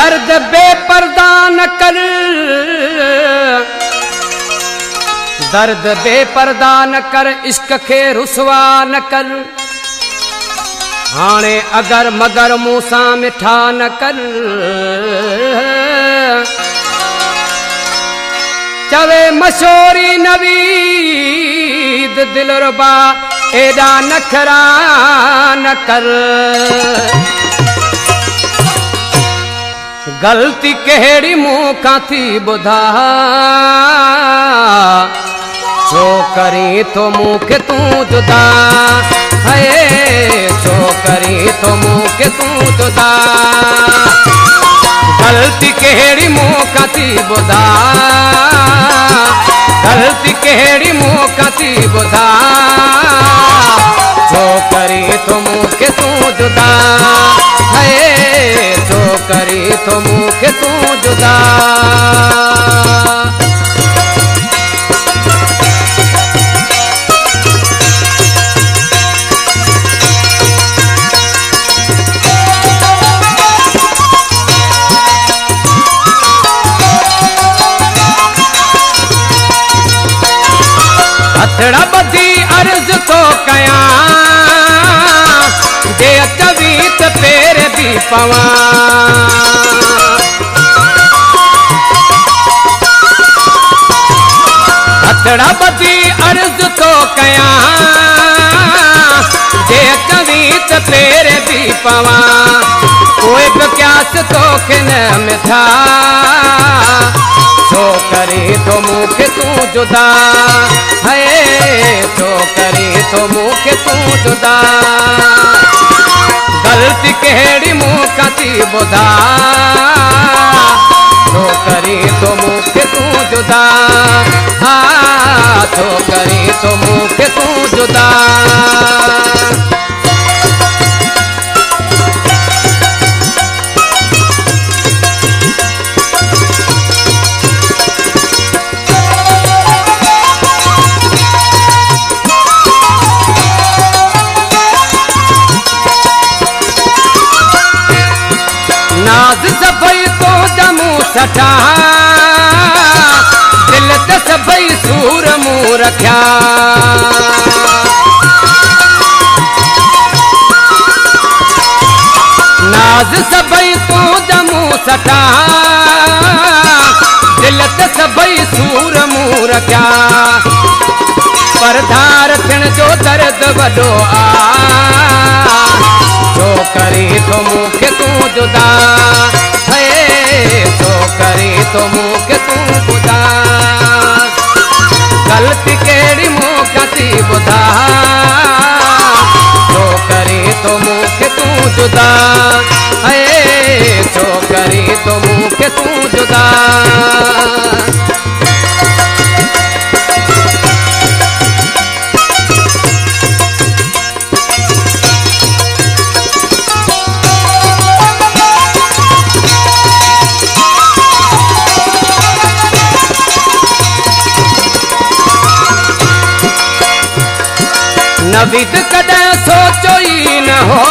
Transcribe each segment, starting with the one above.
दर्द बेपर्दा न कर, दर्द बेपर्दा न कर, इश्क खे रुसवा न कर। हाणे अगर मगर मूसां मिठा न कर, चवे मशोरी नवीद दिलरुबा एडा नखरा न कर। गलती कहिड़ी मूंखां थी ॿुधा, छो करी तो मूंखे तूं जुदा, है छो करी तो मूंखे तूं जुदा। गलती कहिड़ी मूंखां थी ॿुधा, गलती कहिड़ी मूंखां थी ॿुधा, छो करी तो मूंखे तूं जुदा, है छो करी तो मूंखे तूं जुदा। हथड़ा ॿधी अर्ज़ तो कयां, जे अचवी त पेर बि पवां। हथड़ा ॿधी अर्ज़ तो कयां, जे अचवी त पेर बि पवां। कोई बि क्यास तोखे न मिठा, छो करी तो मूंखे तूं जुदा, है छो करी तो मूंखे तूं जुदा। गलती कहिड़ी मूंखां थी ॿुधा, छो करी तो मूंखे तूं जुदा, हा छो करी तो मूंखे तूं जुदा। नाज़ सभई तो जमू सठा, दिल ते सभई सूर मूं रखिया। नाज़ सभई तो जमू सठा, दिल ते सभई सूर मूं रखिया। पर धार थियण जो दर्द वॾो आ, छो करी तो मूंखे तूं जुदा, है छो करी तो मूंखे तूं जुदा। गलती कहिड़ी मूंखां थी ॿुधा, छो करी तो मूंखे तूं जुदा, है छो करी तो मूंखे तूं जुदा। नवीद कॾहिं सोचो ई न हो,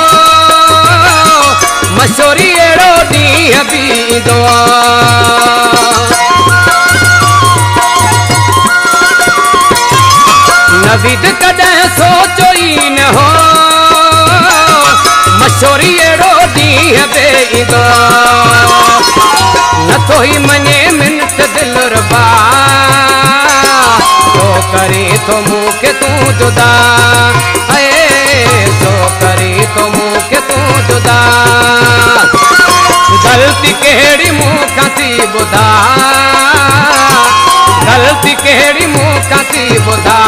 मशोरी अहिड़ो ॾींहुं बि ईंदो। नवीद कॾहिं सोचो ई न हो, मशोरी अहिड़ो ॾींहुं बि ईंदो। नथो ई मञे मिनत दिलरुबा, छो करी तो मूंखे तूं जुदा, छो करी तो मूंखे तूं जुदा। गलती कहिड़ी मूंखां थी ॿुधा, गलती कहिड़ी मूंखां थी ॿुधा,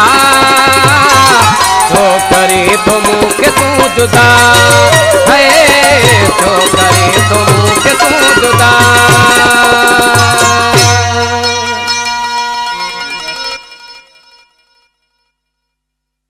छो करी तो मूंखे तूं जुदा, है छो करी तो मूंखे तूं जुदा।